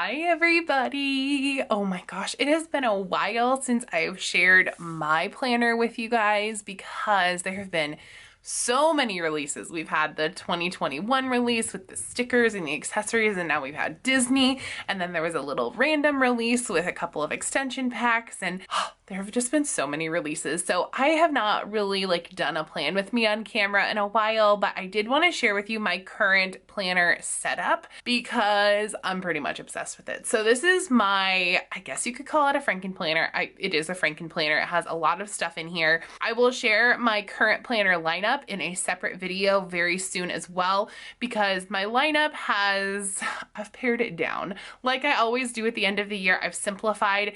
Hi everybody. Oh my gosh, it has been a while since I've shared my planner with you guys because there have been so many releases. We've had the 2021 release with the stickers and the accessories, and now we've had Disney, and then there was a little random release with a couple of extension packs, and there have just been so many releases. So I have not really done a plan with me on camera in a while, but I did want to share with you my current planner setup because I'm pretty much obsessed with it. So this is my, I guess you could call it a Franken planner. It is a Franken planner. It has a lot of stuff in here. I will share my current planner lineup in a separate video very soon as well, because my lineup I've pared it down. Like I always do at the end of the year, I've simplified.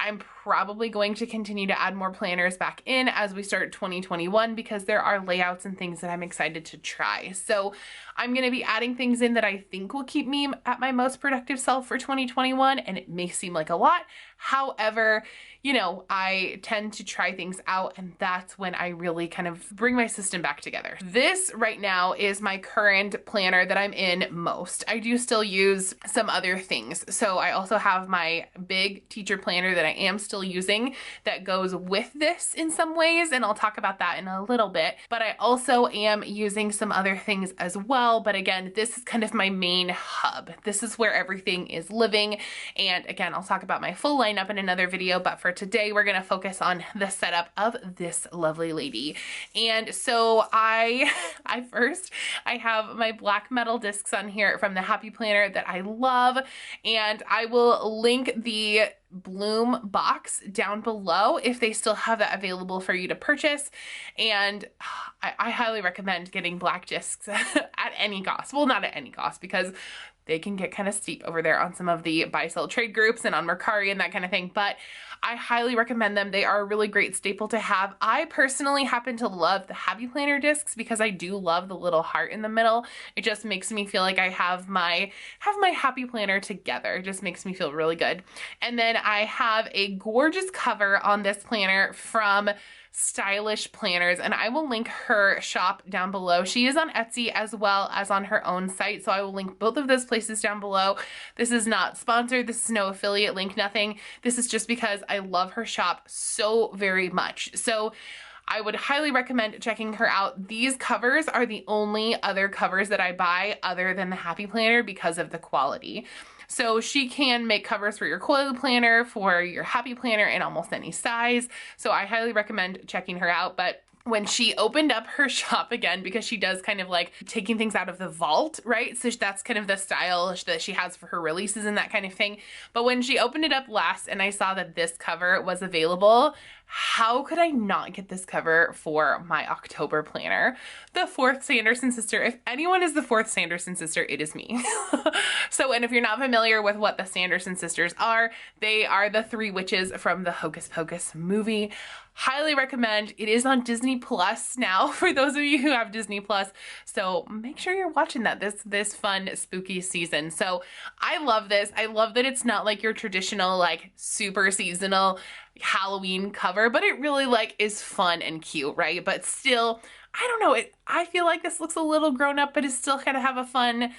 I'm probably going to continue to add more planners back in as we start 2021 because there are layouts and things that I'm excited to try. So I'm going to be adding things in that I think will keep me at my most productive self for 2021, and it may seem like a lot. However, you know, I tend to try things out, and that's when I really kind of bring my system back together. This right now is my current planner that I'm in most. I do still use some other things. So I also have my big teacher planner that I am still using that goes with this in some ways, and I'll talk about that in a little bit. But I also am using some other things as well. But again, this is kind of my main hub. This is where everything is living. And again, I'll talk about my full lineup in another video, but for today, we're gonna focus on the setup of this lovely lady. And so I have my black metal discs on here from the Happy Planner that I love, and I will link the Bloom box down below if they still have that available for you to purchase. And I highly recommend getting black discs at any cost. Well, not at any cost, because they can get kind of steep over there on some of the buy-sell trade groups and on Mercari and that kind of thing, but I highly recommend them. They are a really great staple to have. I personally happen to love the Happy Planner discs because I do love the little heart in the middle. It just makes me feel like I have my Happy Planner together. It just makes me feel really good. And then I have a gorgeous cover on this planner from Stylish Planners, and I will link her shop down below. She is on Etsy as well as on her own site, so I will link both of those places down below. This is not sponsored. This is no affiliate link, nothing. This is just because I love her shop so very much. So I would highly recommend checking her out. These covers are the only other covers that I buy other than the Happy Planner because of the quality. So she can make covers for your coil planner, for your Happy Planner in almost any size. So I highly recommend checking her out. But when she opened up her shop again, because she does kind of like taking things out of the vault, right? So that's kind of the style that she has for her releases and that kind of thing. But when she opened it up last and I saw that this cover was available, how could I not get this cover for my October planner? The fourth Sanderson sister. If anyone is the fourth Sanderson sister, it is me. So, and if you're not familiar with what the Sanderson sisters are, they are the three witches from the Hocus Pocus movie. Highly recommend. It is on Disney Plus now for those of you who have Disney Plus. So make sure you're watching that this fun spooky season. So I love this. I love that it's not like your traditional like super seasonal Halloween cover, but it really is fun and cute, right? But still, I don't know, I feel like this looks a little grown up, but it still kind of have a fun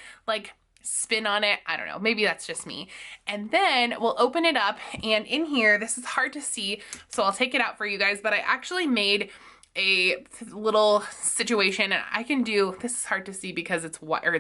spin on it. I don't know, maybe that's just me. And then we'll open it up, and in here, this is hard to see, so I'll take it out for you guys, but I actually made a little situation, and I can do, this is hard to see because it's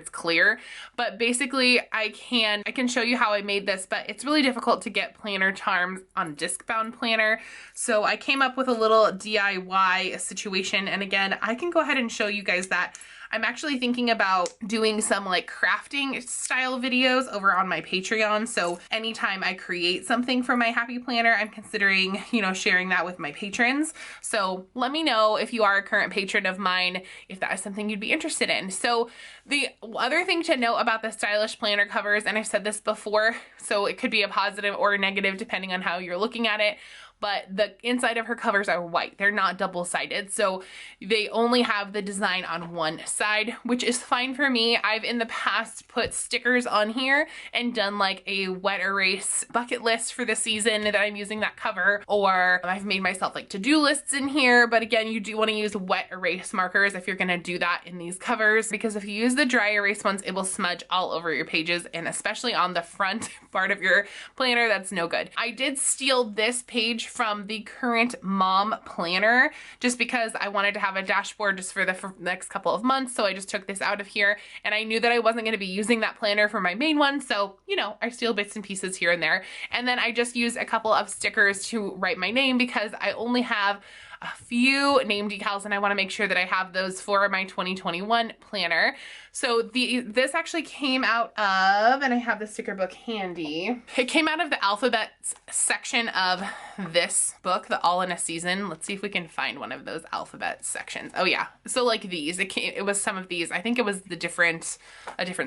clear, but basically I can show you how I made this, but it's really difficult to get planner charms on disc bound planner. So I came up with a little DIY situation, and again, I can go ahead and show you guys that. I'm actually thinking about doing some crafting style videos over on my Patreon. So anytime I create something for my Happy Planner, I'm considering, sharing that with my patrons. So let me know if you are a current patron of mine, if that is something you'd be interested in. So the other thing to note about the Stylish Planner covers, and I've said this before, so it could be a positive or a negative depending on how you're looking at it, but the inside of her covers are white. They're not double-sided, so they only have the design on one side, which is fine for me. I've in the past put stickers on here and done like a wet erase bucket list for the season that I'm using that cover, or I've made myself like to-do lists in here. But again, you do want to use wet erase markers if you're going to do that in these covers, because if you use the dry erase ones, it will smudge all over your pages, and especially on the front part of your planner, that's no good. I did steal this page from the current mom planner just because I wanted to have a dashboard just for the next couple of months. So I just took this out of here, and I knew that I wasn't going to be using that planner for my main one. So, you know, I steal bits and pieces here and there. And then I just used a couple of stickers to write my name because I only have a few name decals and I want to make sure that I have those for my 2021 planner. So this actually came out of, and I have the sticker book handy. It came out of the alphabets section of this book, the All in a Season. Let's see if we can find one of those alphabet sections. Oh yeah, so like these, it was some of these. I think it was a different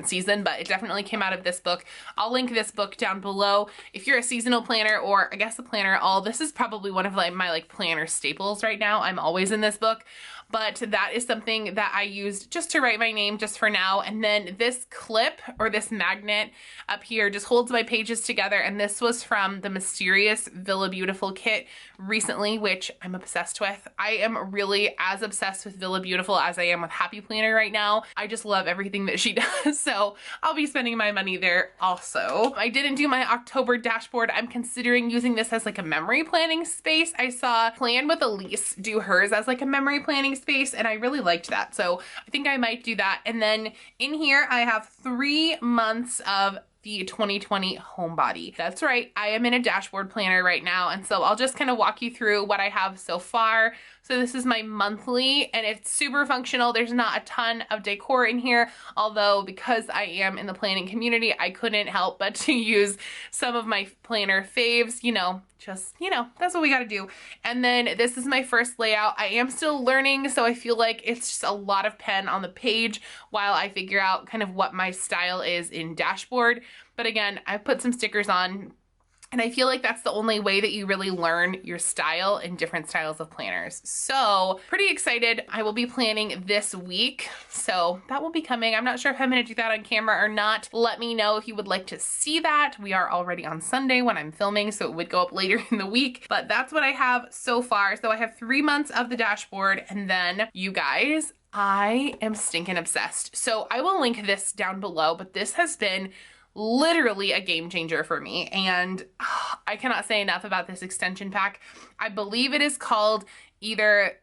season, but it definitely came out of this book. I'll link this book down below. If you're a seasonal planner, or I guess a planner at all, this is probably one of like my planner staples right now. I'm always in this book. But that is something that I used just to write my name just for now. And then this clip or this magnet up here just holds my pages together. And this was from the Mysterious Villa Beautiful kit recently, which I'm obsessed with. I am really as obsessed with Villa Beautiful as I am with Happy Planner right now. I just love everything that she does. So I'll be spending my money there also. I didn't do my October dashboard. I'm considering using this as like a memory planning space. I saw Plan with Elise do hers as like a memory planning space, and I really liked that. So I think I might do that. And then in here, I have 3 months of the 2020 Homebody. That's right, I am in a dashboard planner right now, and so I'll just kind of walk you through what I have so far. So this is my monthly, and it's super functional. There's not a ton of decor in here, although because I am in the planning community, I couldn't help but to use some of my planner faves, that's what we gotta do. And then this is my first layout. I am still learning, so I feel like it's just a lot of pen on the page while I figure out kind of what my style is in dashboard. But again, I put some stickers on, and I feel like that's the only way that you really learn your style in different styles of planners. So pretty excited. I will be planning this week, so that will be coming. I'm not sure if I'm gonna do that on camera or not. Let me know if you would like to see that. We are already on Sunday when I'm filming, so it would go up later in the week, but that's what I have so far. So I have 3 months of the dashboard, and then you guys, I am stinking obsessed. So I will link this down below, but this has been literally a game changer for me, and I cannot say enough about this extension pack. I believe it is called either,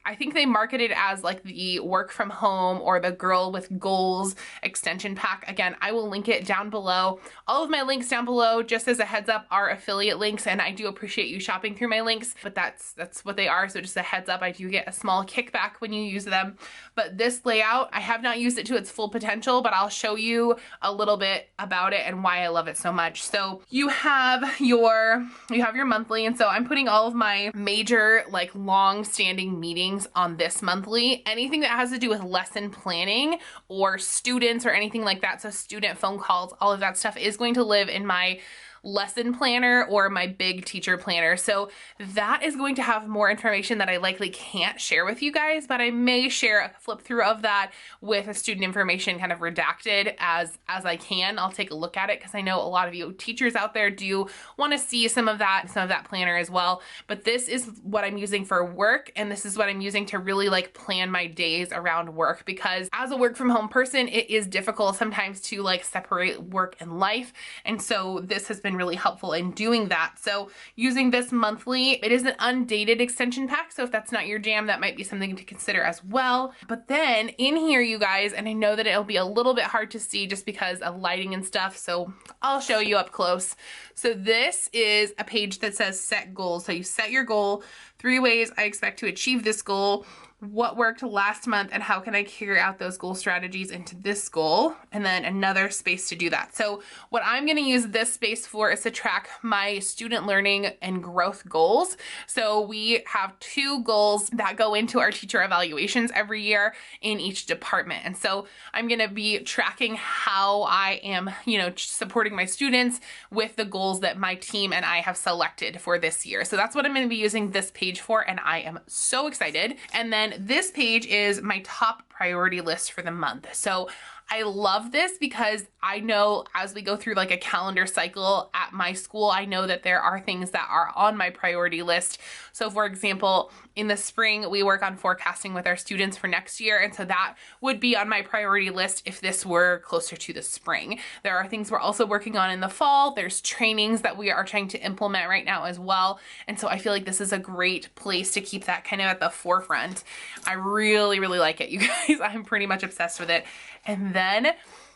I think they market it as like the work from home or the girl with goals extension pack. Again, I will link it down below. All of my links down below, just as a heads up, are affiliate links, and I do appreciate you shopping through my links, but that's what they are. So just a heads up, I do get a small kickback when you use them. But this layout, I have not used it to its full potential, but I'll show you a little bit about it and why I love it so much. So you have your monthly, and so I'm putting all of my major like long-standing meetings on this monthly. Anything that has to do with lesson planning or students or anything like that, so student phone calls, all of that stuff is going to live in my lesson planner or my big teacher planner. So that is going to have more information that I likely can't share with you guys, but I may share a flip through of that with a student information kind of redacted as I can. I'll take a look at it because I know a lot of you teachers out there do want to see some of that planner as well. But this is what I'm using for work, and this is what I'm using to really like plan my days around work, because as a work from home person, it is difficult sometimes to like separate work and life. And so this has been really helpful in doing that. So using this monthly, it is an undated extension pack, so if that's not your jam, that might be something to consider as well. But then in here, you guys, and I know that it'll be a little bit hard to see just because of lighting and stuff, so I'll show you up close. So this is a page that says set goals. So you set your goal, 3 ways I expect to achieve this goal. what worked last month and how can I carry out those goal strategies into this goal, and then another space to do that. So what I'm going to use this space for is to track my student learning and growth goals. So we have 2 goals that go into our teacher evaluations every year in each department. And so I'm going to be tracking how I am, supporting my students with the goals that my team and I have selected for this year. So that's what I'm going to be using this page for, and I am so excited. And then this page is my top priority list for the month. So I love this because I know as we go through like a calendar cycle at my school, I know that there are things that are on my priority list. So for example, in the spring, we work on forecasting with our students for next year. And so that would be on my priority list if this were closer to the spring. There are things we're also working on in the fall. There's trainings that we are trying to implement right now as well. And so I feel like this is a great place to keep that kind of at the forefront. I really, really like it, you guys. I'm pretty much obsessed with it. And then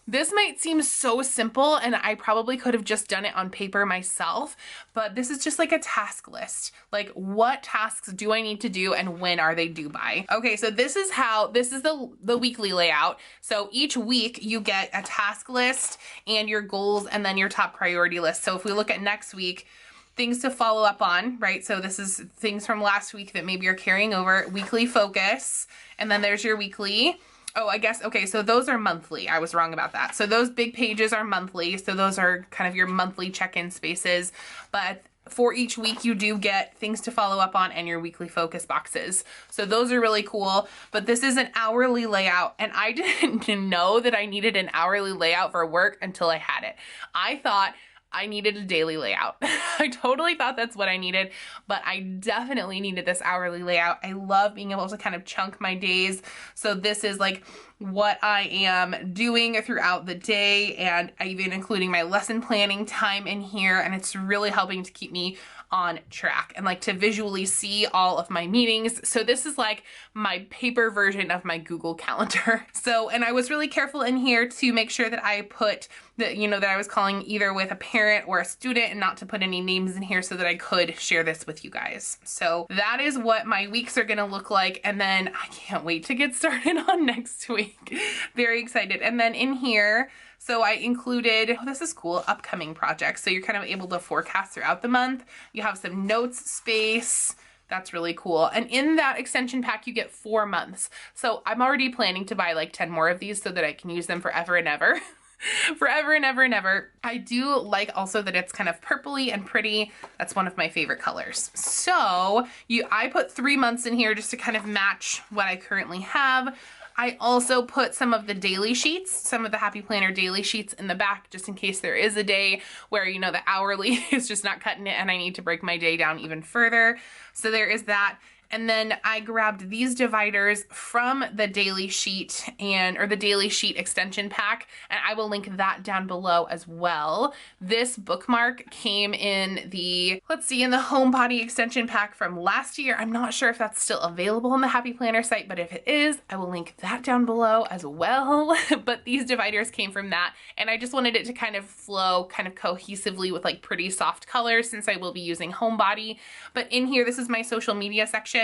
this might seem so simple, and I probably could have just done it on paper myself, but this is just like a task list. Like, what tasks do I need to do and when are they due by? Okay, so this is the weekly layout. So each week you get a task list and your goals and then your top priority list. So if we look at next week, things to follow up on, right? So this is things from last week that maybe you're carrying over, weekly focus, and then there's your weekly. Oh, I guess, okay, so those are monthly. I was wrong about that. So those big pages are monthly. So those are kind of your monthly check-in spaces. But for each week, you do get things to follow up on and your weekly focus boxes. So those are really cool. But this is an hourly layout. And I didn't know that I needed an hourly layout for work until I had it. I thought I needed a daily layout. I totally thought that's what I needed, but I definitely needed this hourly layout. I love being able to kind of chunk my days. So this is like what I am doing throughout the day, and even including my lesson planning time in here. And it's really helping to keep me on track and like to visually see all of my meetings. So this is like my paper version of my Google Calendar. So, and I was really careful in here to make sure that I put that, that I was calling either with a parent or a student, and not to put any names in here so that I could share this with you guys. So that is what my weeks are gonna look like. And then I can't wait to get started on next week. Very excited. And then in here, so I included, oh, this is cool, upcoming projects. So you're kind of able to forecast throughout the month. You have some notes space. That's really cool. And in that extension pack, you get 4 months. So I'm already planning to buy like 10 more of these so that I can use them forever and ever. Forever and ever and ever. I do like also that it's kind of purpley and pretty. That's one of my favorite colors. So I put 3 months in here just to kind of match what I currently have. I also put some of the daily sheets, some of the Happy Planner daily sheets in the back, just in case there is a day where, the hourly is just not cutting it and I need to break my day down even further. So there is that. And then I grabbed these dividers from the daily sheet or the daily sheet extension pack, and I will link that down below as well. This bookmark came in the Homebody extension pack from last year. I'm not sure if that's still available on the Happy Planner site, but if it is, I will link that down below as well. But these dividers came from that, and I just wanted it to kind of flow kind of cohesively with like pretty soft colors since I will be using Homebody. But in here, this is my social media section.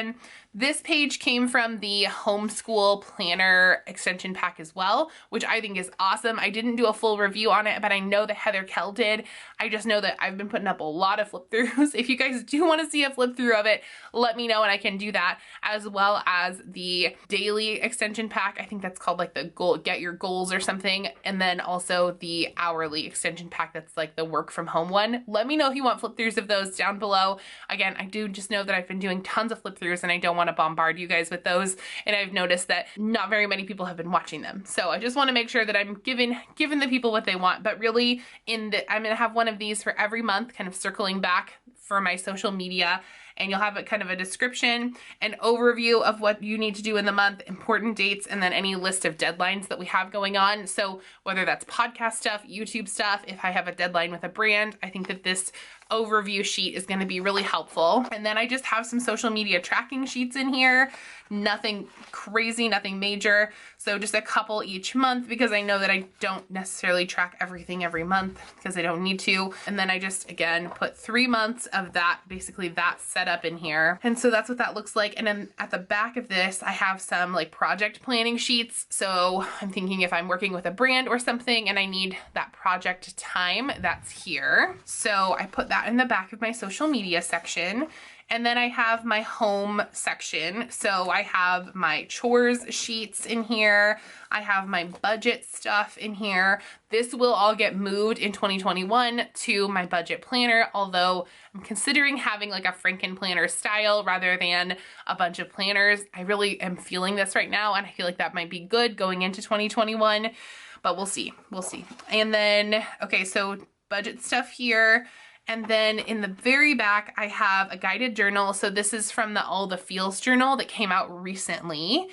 This page came from the Homeschool Planner extension pack as well, which I think is awesome. I didn't do a full review on it, but I know that Heather Kell did. I just know that I've been putting up a lot of flip throughs. If you guys do want to see a flip through of it, let me know and I can do that, as well as the daily extension pack. I think that's called like the Get Your Goals or something. And then also the hourly extension pack that's like the work from home one. Let me know if you want flip throughs of those down below. Again, I do just know that I've been doing tons of flip throughs and I don't want to bombard you guys with those. And I've noticed that not very many people have been watching them. So I just want to make sure that I'm giving the people what they want. But really, I'm going to have one of these for every month, kind of circling back for my social media. And you'll have a kind of a description and overview of what you need to do in the month, important dates, and then any list of deadlines that we have going on. So whether that's podcast stuff, YouTube stuff, if I have a deadline with a brand, I think that this overview sheet is going to be really helpful. And then I just have some social media tracking sheets in here. Nothing crazy, nothing major. So just a couple each month because I know that I don't necessarily track everything every month because I don't need to. And then I just, again, put 3 months of that, basically that setup in here. And so that's what that looks like. And then at the back of this, I have some like project planning sheets. So I'm thinking if I'm working with a brand or something and I need that project time, that's here. So I put that in the back of my social media section. And then I have my home section. So I have my chores sheets in here. I have my budget stuff in here. This will all get moved in 2021 to my budget planner, although I'm considering having like a Franken planner style rather than a bunch of planners. I really am feeling this right now, and I feel like that might be good going into 2021, but we'll see. We'll see. And then, okay, so budget stuff here. And then in the very back, I have a guided journal. So this is from the All the Feels journal that came out recently.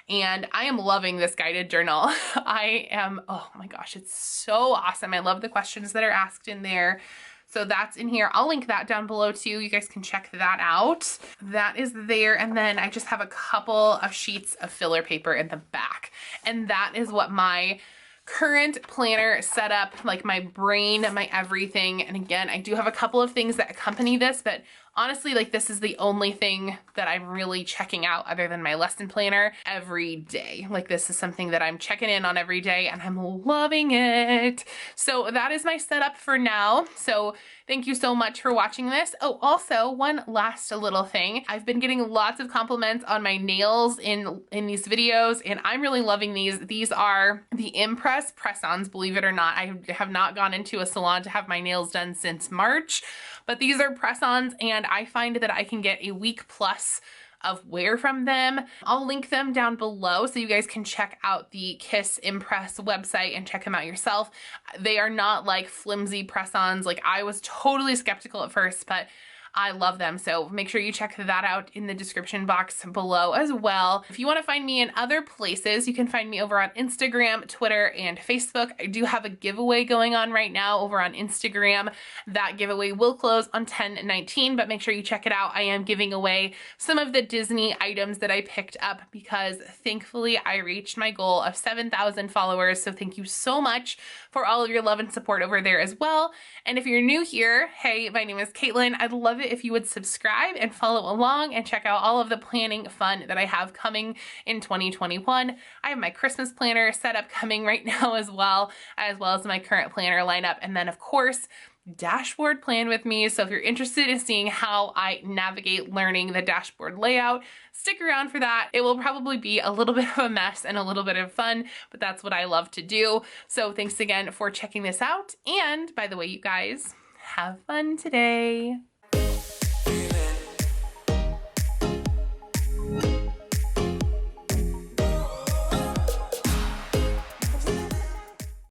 And I am loving this guided journal. I am, oh my gosh, it's so awesome. I love the questions that are asked in there. So that's in here. I'll link that down below too. You guys can check that out. That is there. And then I just have a couple of sheets of filler paper in the back. And that is what my current planner setup, like my brain, my everything. And again, I do have a couple of things that accompany this, but honestly, like this is the only thing that I'm really checking out other than my lesson planner every day. Like this is something that I'm checking in on every day and I'm loving it. So that is my setup for now. So thank you so much for watching this. Oh, also one last little thing. I've been getting lots of compliments on my nails in these videos, and I'm really loving these. These are the Impress press-ons, believe it or not. I have not gone into a salon to have my nails done since March, but these are press-ons, and I find that I can get a week plus of wear from them. I'll link them down below so you guys can check out the Kiss Impress website and check them out yourself. They are not like flimsy press-ons. Like I was totally skeptical at first, but I love them. So make sure you check that out in the description box below as well. If you want to find me in other places, you can find me over on Instagram, Twitter, and Facebook. I do have a giveaway going on right now over on Instagram. That giveaway will close on 10/19, but make sure you check it out. I am giving away some of the Disney items that I picked up because thankfully I reached my goal of 7,000 followers. So thank you so much for all of your love and support over there as well. And if you're new here, hey, my name is Caitlin. I'd love it if you would subscribe and follow along and check out all of the planning fun that I have coming in 2021. I have my Christmas planner set up coming right now as well as my current planner lineup. And then of course, dashboard plan with me. So if you're interested in seeing how I navigate learning the dashboard layout, stick around for that. It will probably be a little bit of a mess and a little bit of fun, but that's what I love to do. So thanks again for checking this out. And by the way, you guys, have fun today.